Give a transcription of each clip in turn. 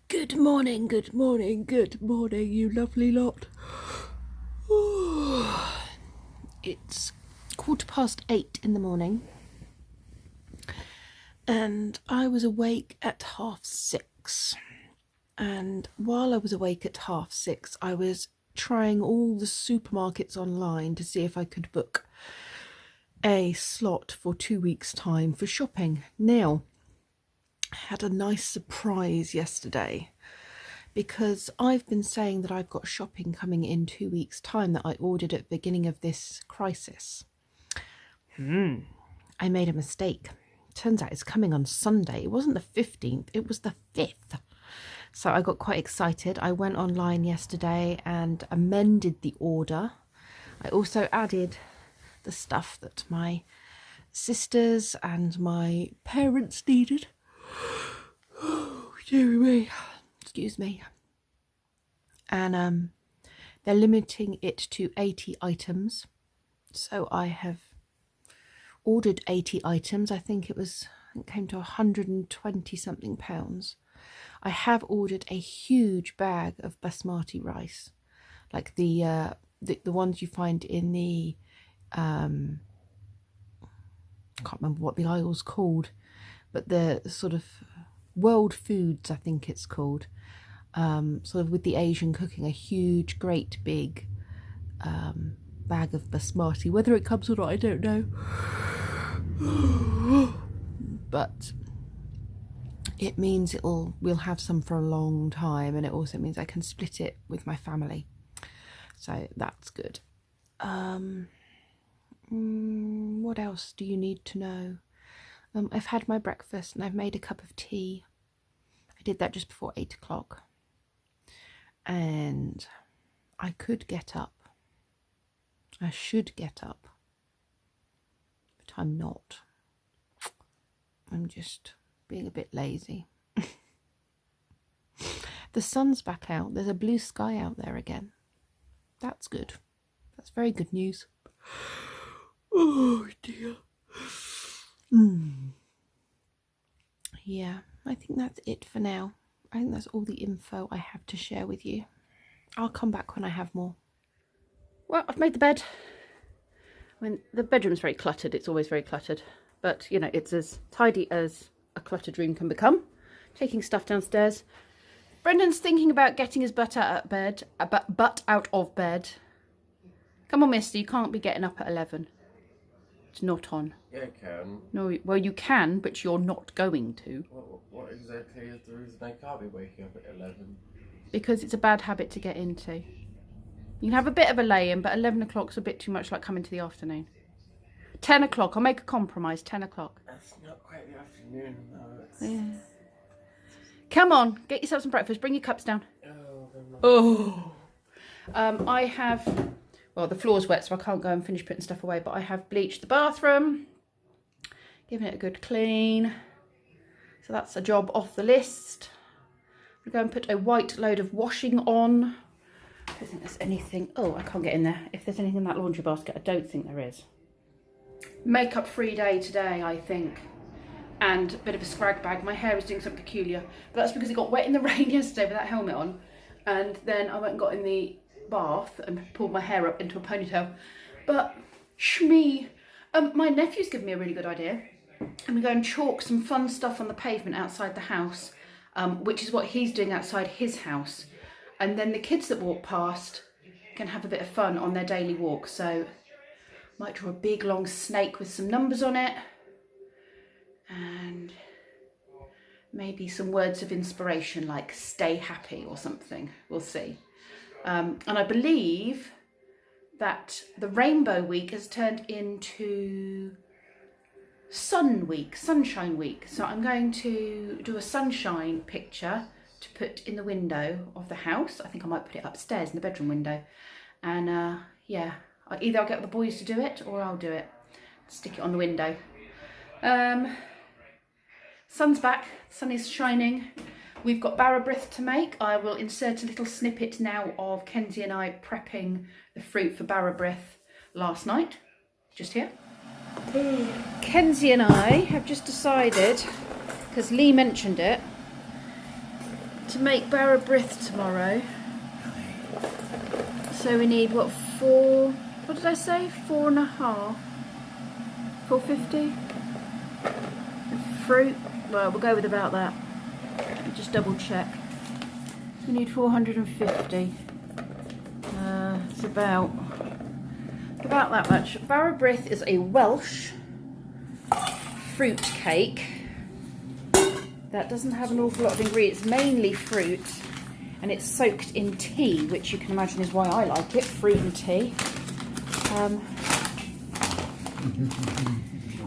Good morning, good morning, good morning, you lovely lot. It's 8:15 in the morning, and I was awake at 6:30. And while I was awake at 6:30, I was trying all the supermarkets online to see if I could book a slot for 2 weeks' time for shopping. Now, I had a nice surprise yesterday because I've been saying that I've got shopping coming in 2 weeks' time that I ordered at the beginning of this crisis. I made a mistake. Turns out it's coming on Sunday. It wasn't the 15th, it was the 5th. So I got quite excited. I went online yesterday and amended the order. I also added the stuff that my sisters and my parents needed. Oh, dear me. Excuse me. And they're limiting it to 80 items. So I have ordered 80 items. I think it came to 120 something pounds. I have ordered a huge bag of basmati rice, like the ones you find in the I can't remember what the aisle's called, but the sort of World Foods, I think it's called, sort of with the Asian cooking, a huge, great big bag of basmati. Whether it comes or not, I don't know. But it means we'll have some for a long time, and it also means I can split it with my family. So that's good. What else do you need to know? I've had my breakfast and I've made a cup of tea. I did that just before 8 o'clock. And I could get up. I should get up. But I'm not. I'm just being a bit lazy. The sun's back out. There's a blue sky out there again. That's good. That's very good news. Oh dear. Yeah, I think that's it for now. I think that's all the info I have to share with you. I'll come back when I have more. Well, I've made the bed. I mean, the bedroom's very cluttered. It's always very cluttered. But, you know, it's as tidy as a cluttered room can become. Taking stuff downstairs. Brendan's thinking about getting his butt out of bed. Butt out of bed. Come on, mister, you can't be getting up at 11. It's not on. Yeah, I can. No, well, you can, but you're not going to. What exactly is the reason I can't be waking up at 11? Because it's a bad habit to get into. You can have a bit of a lay-in, but 11 o'clock's a bit too much like coming to the afternoon. 10 o'clock, I'll make a compromise, 10 o'clock. That's not quite the afternoon, though. Yeah. Come on, get yourself some breakfast, bring your cups down. Oh. I have, well, the floor's wet, so I can't go and finish putting stuff away, but I have bleached the bathroom, giving it a good clean. So that's a job off the list. I'm going to go and put a white load of washing on. I don't think there's anything. Oh, I can't get in there. If there's anything in that laundry basket, I don't think there is. Makeup free day today, I think. And a bit of a scrag bag. My hair is doing something peculiar. But that's because it got wet in the rain yesterday with that helmet on. And then I went and got in the bath and pulled my hair up into a ponytail. But, shmee. My nephew's given me a really good idea. And we go and chalk some fun stuff on the pavement outside the house. Which is what he's doing outside his house. And then the kids that walk past can have a bit of fun on their daily walk. So, might draw a big long snake with some numbers on it. And maybe some words of inspiration like stay happy or something. We'll see. And I believe that the Rainbow Week has turned into Sun Week, Sunshine Week. So I'm going to do a sunshine picture to put in the window of the house. I think I might put it upstairs in the bedroom window. And yeah, either I'll get the boys to do it or I'll do it. Stick it on the window. Sun's back, sun is shining. We've got Barabrith to make. I will insert a little snippet now of Kenzie and I prepping the fruit for Barabrith last night. Just here. Kenzie and I have just decided, because Lee mentioned it, to make barabrith tomorrow. So we need what, what did I say? 4.5. 450. Fruit. Well, we'll go with about that. Just double check. We need 450. It's about that much. Barabrith is a Welsh fruit cake that doesn't have an awful lot of ingredients, mainly fruit, and it's soaked in tea, which you can imagine is why I like it, fruit and tea.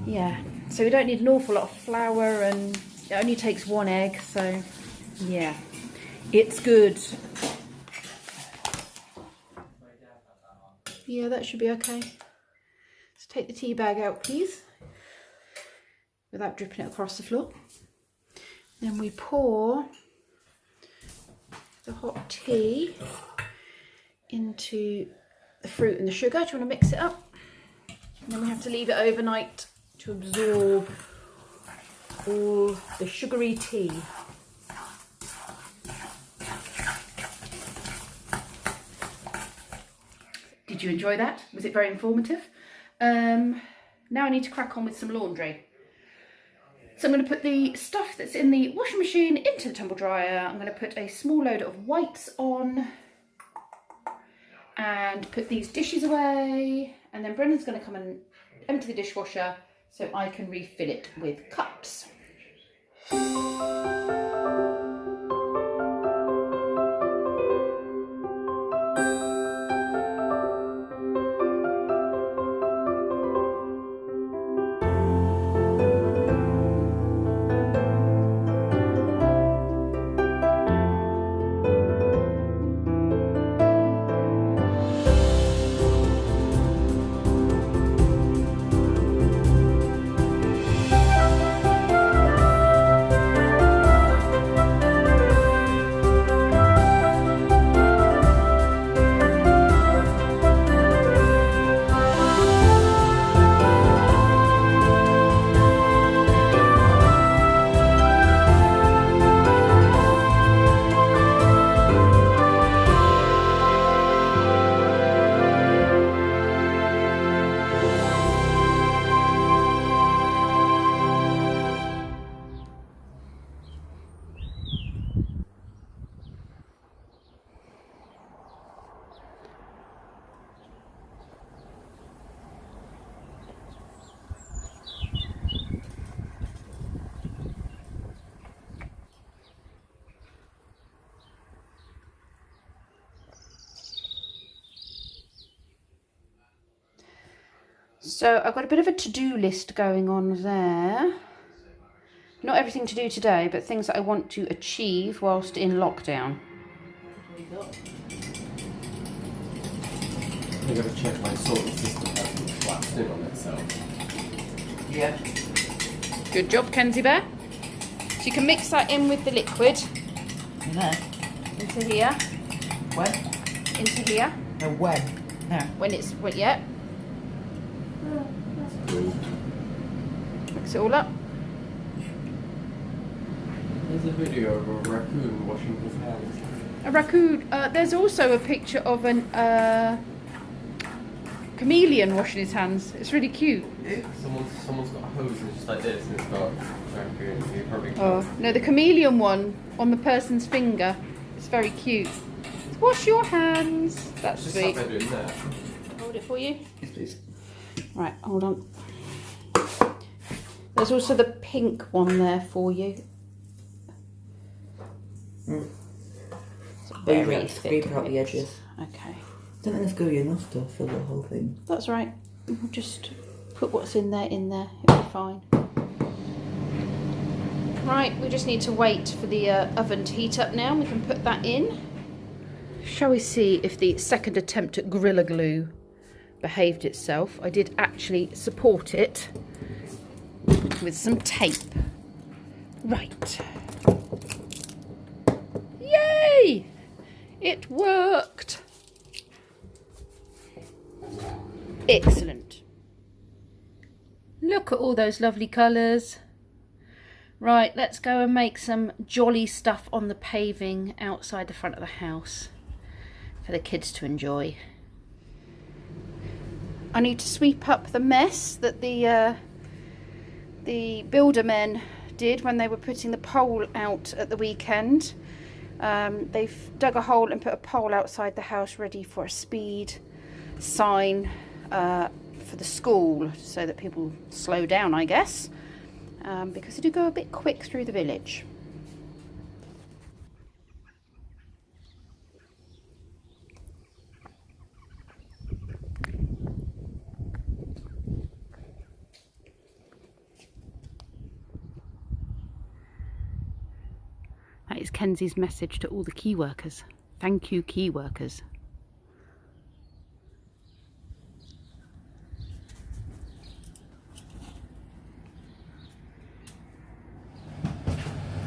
Yeah, so we don't need an awful lot of flour, and it only takes 1 egg, so yeah, it's good. Yeah, that should be okay. Let's take the tea bag out, please, without dripping it across the floor. Then we pour the hot tea into the fruit and the sugar. Do you want to mix it up? And then we have to leave it overnight to absorb all the sugary tea. Did you enjoy that? Was it very informative? Now I need to crack on with some laundry. So I'm going to put the stuff that's in the washing machine into the tumble dryer. I'm going to put a small load of whites on and put these dishes away. And then Brendan's going to come and empty the dishwasher so I can refill it with cups. So I've got a bit of a to-do list going on there. Not everything to do today, but things that I want to achieve whilst in lockdown. I'm going to check my sorting system hasn't collapsed in on itself. Yeah. Good job, Kenzie Bear. So you can mix that in with the liquid. In there? Into here. When? Into here. No, when? There. When it's, well, yeah. Cool. Mix it all up. There's a video of a raccoon washing his hands. A raccoon. There's also a picture of an chameleon washing his hands. It's really cute. Someone's got a hose and it's just like this and it's got a raccoon. You probably Oh no, the chameleon one on the person's finger. It's very cute. Wash your hands. That's just sweet. have it in there. Hold it for you. Yes, please. Right, hold on. There's also the pink one there for you. Mm. It's But you very have to thick. scrape out the edges. Okay, I don't think there's going to be enough to fill the whole thing. that's right. We'll just put what's in there. It'll be fine. Right, we just need to wait for the oven to heat up now. We can put that in. Shall we see if the second attempt at Gorilla Glue behaved itself? I did actually support it with some tape. Right. Yay! It worked. Excellent. Look at all those lovely colours. Right, let's go and make some jolly stuff on the paving outside the front of the house for the kids to enjoy. I need to sweep up the mess that the builder men did when they were putting the pole out at the weekend. They've dug a hole and put a pole outside the house ready for a speed sign for the school so that people slow down, I guess. Because they do go a bit quick through the village. That is Kenzie's message to all the key workers. Thank you, key workers.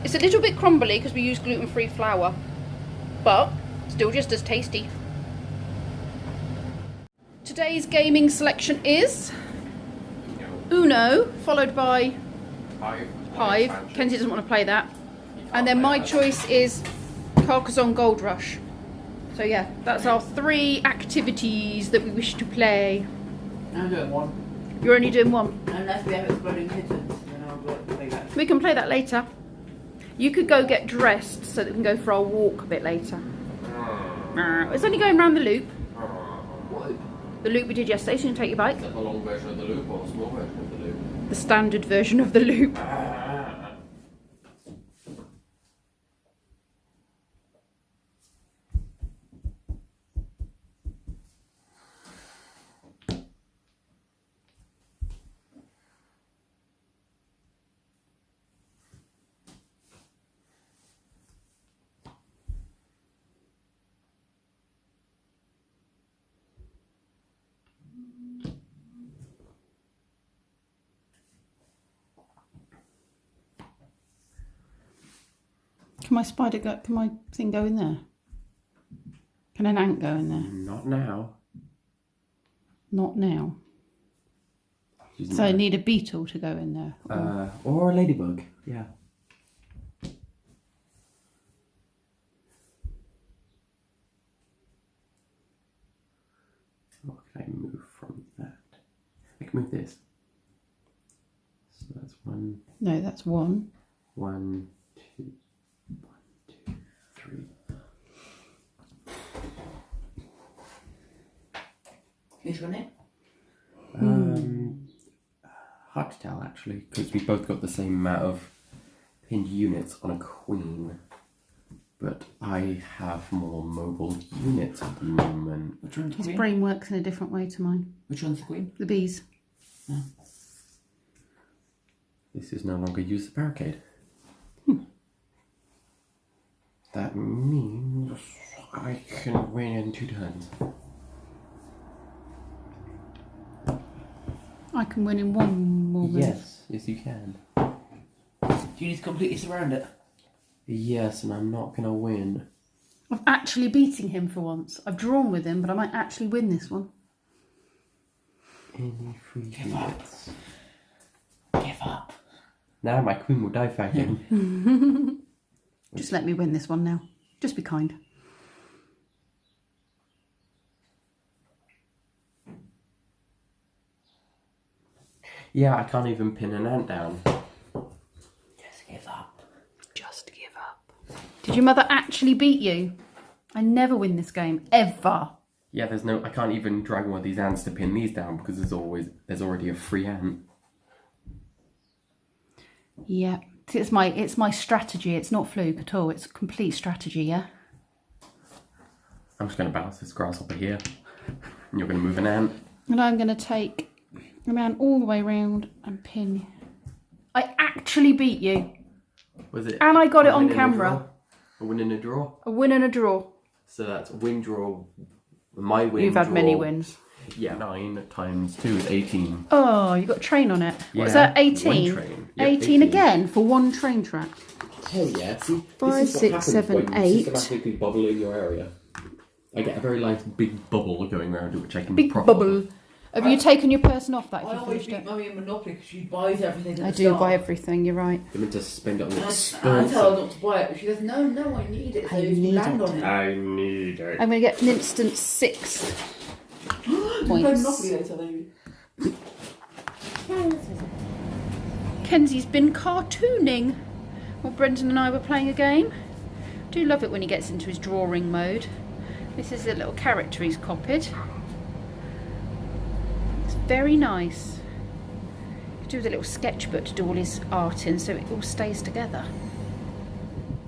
It's a little bit crumbly because we use gluten-free flour, but still just as tasty. Today's gaming selection is Uno, followed by Hive. Kenzie doesn't want to play that. And then my choice is Carcassonne Gold Rush. So yeah, that's our 3 activities that we wish to play. I'm doing one. You're only doing one? Unless we have exploding kittens, then I'll go play that. We can play that later. You could go get dressed so that we can go for our walk a bit later. It's only going round the loop. What? The loop we did yesterday, so you can take your bike. Is that the long version of the loop or a small version of the loop? The standard version of the loop. Can my spider go? Can my thing go in there? Can an ant go in there? Not now. Not now. So I need a beetle to go in there. Or a ladybug, yeah. What can I move from that? I can move this. So that's 1. No, that's 1. 1, 2, 3. Who's got it? Hard to tell actually, because we both got the same amount of pinned units on a queen. But I have more mobile units at the moment. Which one's the His queen? brain works in a different way to mine. Which one's the queen? The bees. Oh. This is no longer use the barricade. That means I can win in 2 turns. I can win in 1 more move. Yes, you can. Do you need to completely surround it? Yes, and I'm not gonna win. I'm actually beating him for once. I've drawn with him, but I might actually win this one. Any free units. Give up. Now my queen will die fighting. Just let me win this one now. Just be kind. Yeah, I can't even pin an ant down. Just give up. Just give up. Did your mother actually beat you? I never win this game, ever. Yeah, I can't even drag one of these ants to pin these down because there's already a free ant. Yeah, it's my strategy. It's not fluke at all. It's complete strategy, yeah? I'm just going to bounce this grasshopper here. And you're going to move an ant. And I'm going to take a man all the way round and pin. I actually beat you. Was it? And I got a it on win and a camera. draw? A win and a draw? A win and a draw. So that's win, draw, my win, You've had draw. many wins. Yeah, 9 times 2 is 18. Oh, you got a train on it. Yeah, What's that, 18? one train. Yep, 18 again for one train track. Hell yeah. See, 5, 6, 7, 8. systematically bubble in your area. I get a very nice big bubble going around it, which I can Big prop bubble. on. Have you taken your person off that if I you always finished beat it? Mummy in Monopoly because she buys everything at I the do start. buy everything, you're right. You're meant to spend it on the I expensive. tell her not to buy it, but she goes, no, I need it. So I if you need land it. on it. I need it. I'm going to get an instant 6 Play points. Monopoly later, maybe. Kenzie's been cartooning while Brendan and I were playing a game. Do love it when he gets into his drawing mode. This is a little character he's copied. It's very nice. He do with a little sketchbook to do all his art in, so it all stays together.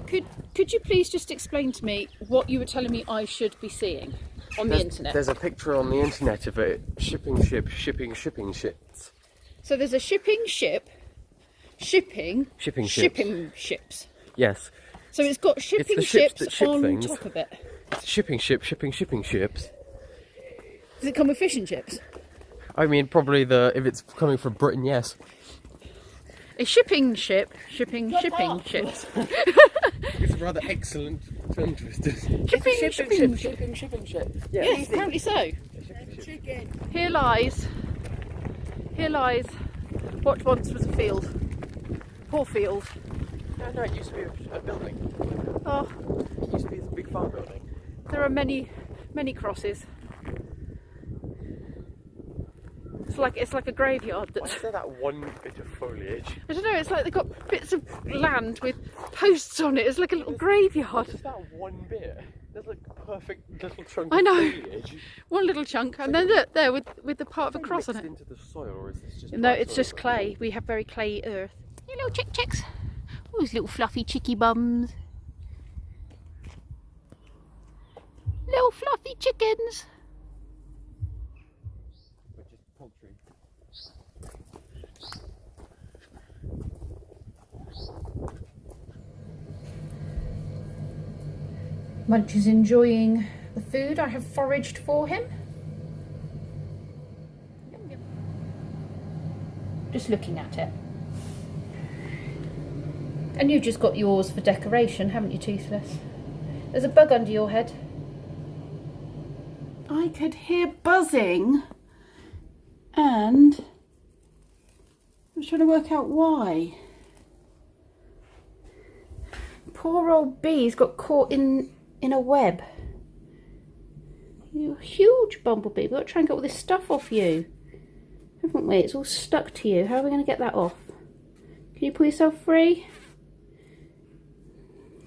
Could you please just explain to me what you were telling me I should be seeing on the internet? There's a picture on the internet of a shipping ship shipping ships. So there's a shipping ship, shipping ships. Yes. So it's got shipping the ships ships that ship on things. top of it. Shipping ships. Does it come with fish and chips? I mean, probably if it's coming from Britain, yes. A shipping ship, shipping ships. It's a rather excellent tongue twister. Shipping ship. Yes, apparently so. Here lies what once was a field. Poor field. No, it used to be a building. Oh, It used to be a big farm building. there are many crosses. It's like a graveyard Why that's, is there that one bit of foliage? I don't know, it's like they've got bits of land with posts on it. It's like a little graveyard. Just that one bit. There's like a perfect little chunk I of know. foliage. One little chunk, and then look there with the part of a Is it cross on mixed it. into the soil, or is this just No, dry it's soil? just clay. We have very clayey earth. You little chicks. Oh, those little fluffy chicky bums. Little fluffy chickens. Which is poultry. Munch is enjoying the food I have foraged for him. Just looking at it. And you've just got yours for decoration, haven't you, Toothless? There's a bug under your head. I could hear buzzing, and I was trying to work out why. Poor old bee's got caught in a web. You're a huge bumblebee. We've got to try and get all this stuff off you, haven't we? It's all stuck to you. How are we going to get that off? Can you pull yourself free?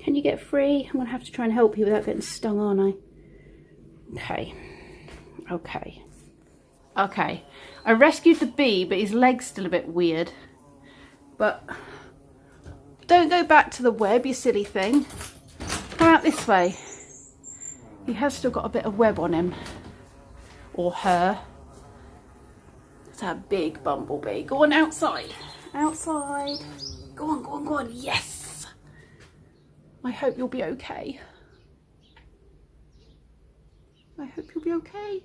Can you get free? I'm going to have to try and help you without getting stung, aren't I? Okay. I rescued the bee, but his leg's still a bit weird. But don't go back to the web, you silly thing. Come out this way. He has still got a bit of web on him. Or her. It's a big bumblebee. Go on outside. Outside. Go on. Yes. I hope you'll be okay. I hope you'll be okay.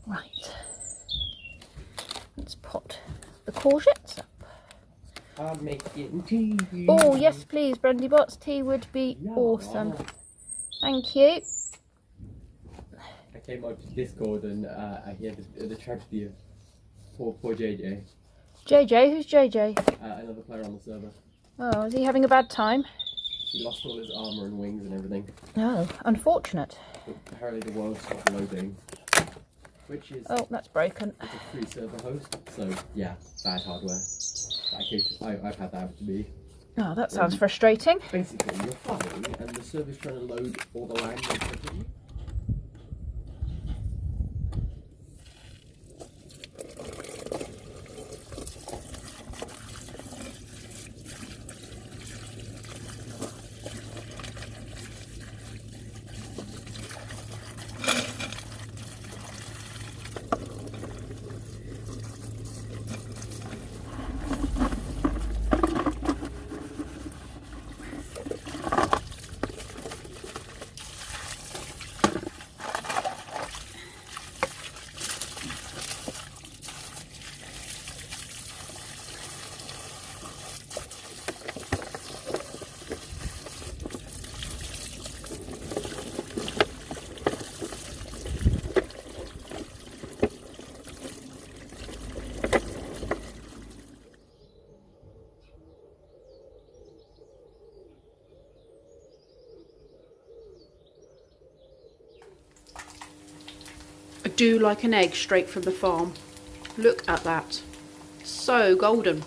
Right. Let's pot the courgettes up. I'm making tea. Oh, yes, please, Brandy Bots. Tea would be awesome. Thank you. I came out to Discord and I hear the tragedy of poor JJ. JJ? Who's JJ? Another player on the server. Oh, is he having a bad time? He lost all his armour and wings and everything. Oh, unfortunate. But apparently the world stopped loading. Which is Oh, that's broken. it's a free server host, so yeah, bad hardware. I've had that happen to me. Oh, that sounds frustrating. Basically, you're flying and the server's trying to load all the land in front of you. do like an egg straight from the farm. Look at that. So golden.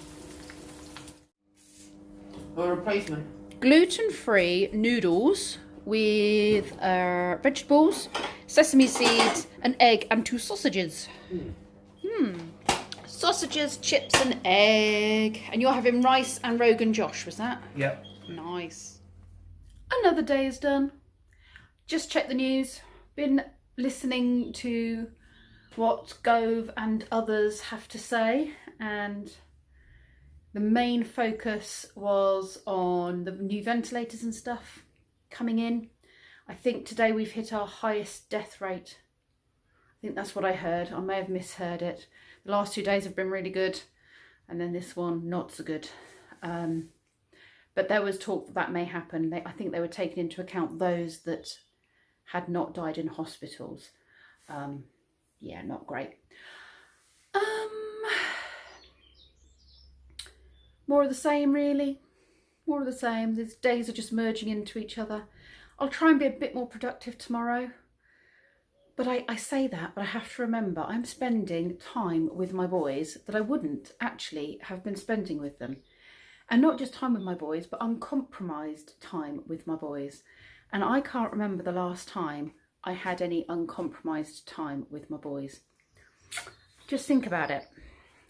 Or a replacement. Gluten-free noodles with vegetables, sesame seeds, an egg and 2 sausages. Sausages, chips and egg. And you're having rice and Rogan Josh, was that? Yep. Nice. Another day is done. Just checked the news. Been listening to what Gove and others have to say, and the main focus was on the new ventilators and stuff coming in. I think today we've hit our highest death rate. I think that's what I heard. I may have misheard it. The last 2 days have been really good, and then this one not so good. But there was talk that may happen. I think they were taking into account those that had not died in hospitals. Yeah, not great. More of the same, really. More of the same. These days are just merging into each other. I'll try and be a bit more productive tomorrow. But I say that, but I have to remember I'm spending time with my boys that I wouldn't actually have been spending with them. And not just time with my boys, but uncompromised time with my boys. And I can't remember the last time I had any uncompromised time with my boys. Just think about it.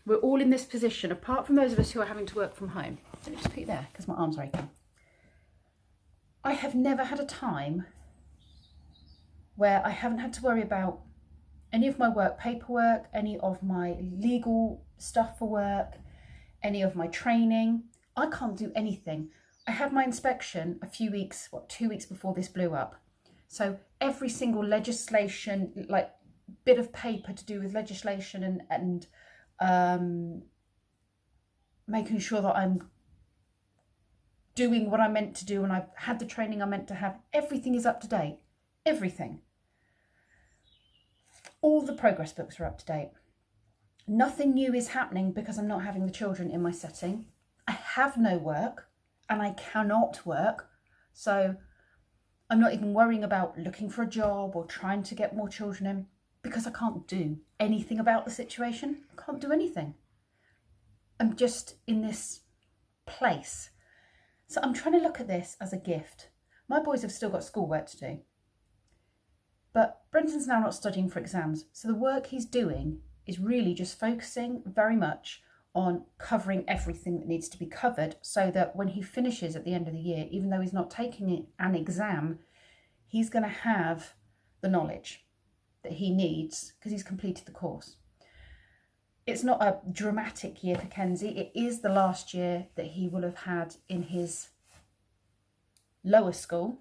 We're all in this position, apart from those of us who are having to work from home. Let me just put you there, because my arm's are aching. I have never had a time where I haven't had to worry about any of my work paperwork, any of my legal stuff for work, any of my training. I can't do anything. I had my inspection a few weeks, 2 weeks before this blew up. So every single legislation, like bit of paper to do with legislation and making sure that I'm doing what I meant to do and I've had the training I meant to have, everything is up to date. Everything. All the progress books are up to date. Nothing new is happening because I'm not having the children in my setting. I have no work and I cannot work. So I'm not even worrying about looking for a job or trying to get more children in because I can't do anything about the situation. I can't do anything. I'm just in this place. So I'm trying to look at this as a gift. My boys have still got schoolwork to do. But Brendan's now not studying for exams. So the work he's doing is really just focusing very much on covering everything that needs to be covered so that when he finishes at the end of the year, even though he's not taking an exam, he's going to have the knowledge that he needs because he's completed the course. It's not a dramatic year for Kenzie. It is the last year that he will have had in his lower school,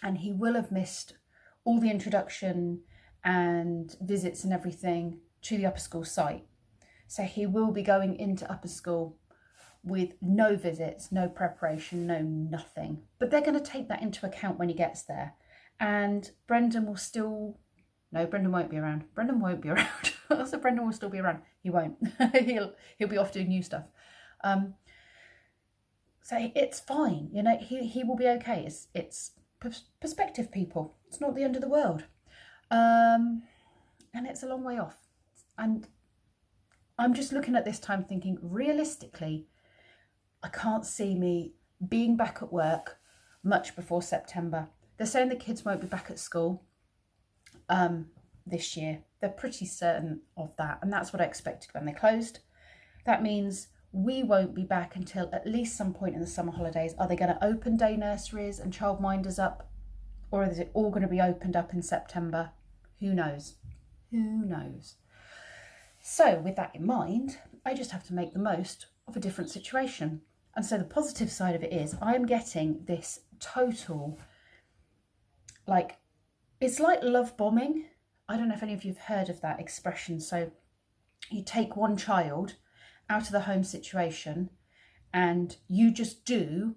and he will have missed all the introduction and visits and everything to the upper school site. So he will be going into upper school with no visits, no preparation, no nothing. But they're going to take that into account when he gets there. And Brendan will still... No, Brendan won't be around. Brendan won't be around. So Brendan will still be around. He won't. he'll be off doing new stuff. So it's fine. You know, he will be okay. It's perspective, people. It's not the end of the world. And it's a long way off. And I'm just looking at this time thinking, realistically, I can't see me being back at work much before September. They're saying the kids won't be back at school this year. They're pretty certain of that. And that's what I expected when they closed. That means we won't be back until at least some point in the summer holidays. Are they going to open day nurseries and childminders up? Or is it all going to be opened up in September? Who knows? Who knows? So with that in mind, I just have to make the most of a different situation. And so the positive side of it is I'm getting this total, like, it's like love bombing. I don't know if any of you have heard of that expression. So you take one child out of the home situation and you just do,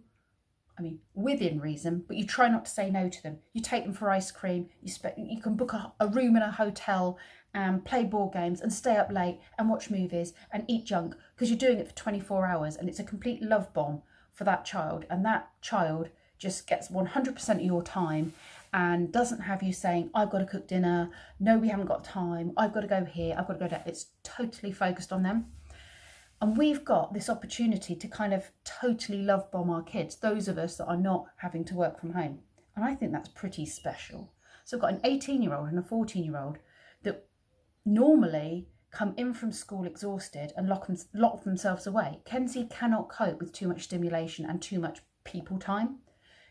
I mean, within reason, but you try not to say no to them. You take them for ice cream. You can book a room in a hotel and play board games and stay up late and watch movies and eat junk because you're doing it for 24 hours and it's a complete love bomb for that child. And that child just gets 100% of your time and doesn't have you saying, I've got to cook dinner, no, we haven't got time, I've got to go here, I've got to go there. It's totally focused on them. And we've got this opportunity to kind of totally love bomb our kids, those of us that are not having to work from home. And I think that's pretty special. So I've got an 18-year-old and a 14-year-old that normally come in from school exhausted and lock themselves away. Kenzie cannot cope with too much stimulation and too much people time.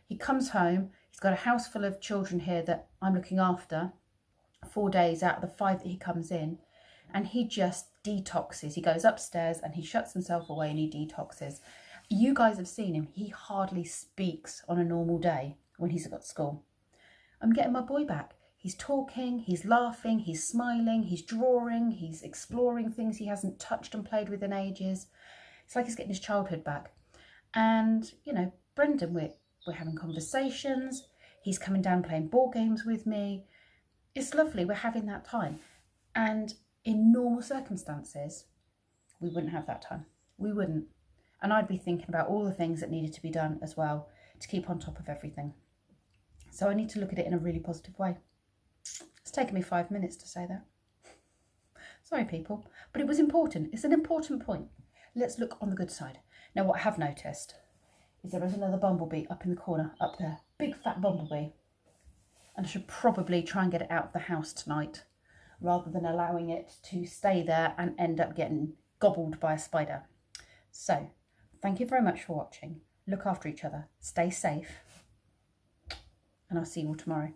He comes home, he's got a house full of children here that I'm looking after 4 days out of the 5 that he comes in, and he just detoxes. He goes upstairs and he shuts himself away and he detoxes. You guys have seen him. He hardly speaks on a normal day when he's at school. I'm getting my boy back. He's talking, he's laughing, he's smiling, he's drawing, he's exploring things he hasn't touched and played with in ages. It's like he's getting his childhood back. And, you know, Brendan, we're having conversations. He's coming down playing board games with me. It's lovely. We're having that time. And in normal circumstances, we wouldn't have that time. We wouldn't. And I'd be thinking about all the things that needed to be done as well to keep on top of everything. So I need to look at it in a really positive way. It's taken me 5 minutes to say that. Sorry, people, but it was important. It's an important point. Let's look on the good side. Now, what I have noticed is there is another bumblebee up in the corner, up there. Big fat bumblebee. And I should probably try and get it out of the house tonight rather than allowing it to stay there and end up getting gobbled by a spider. So, thank you very much for watching. Look after each other. Stay safe. And I'll see you all tomorrow.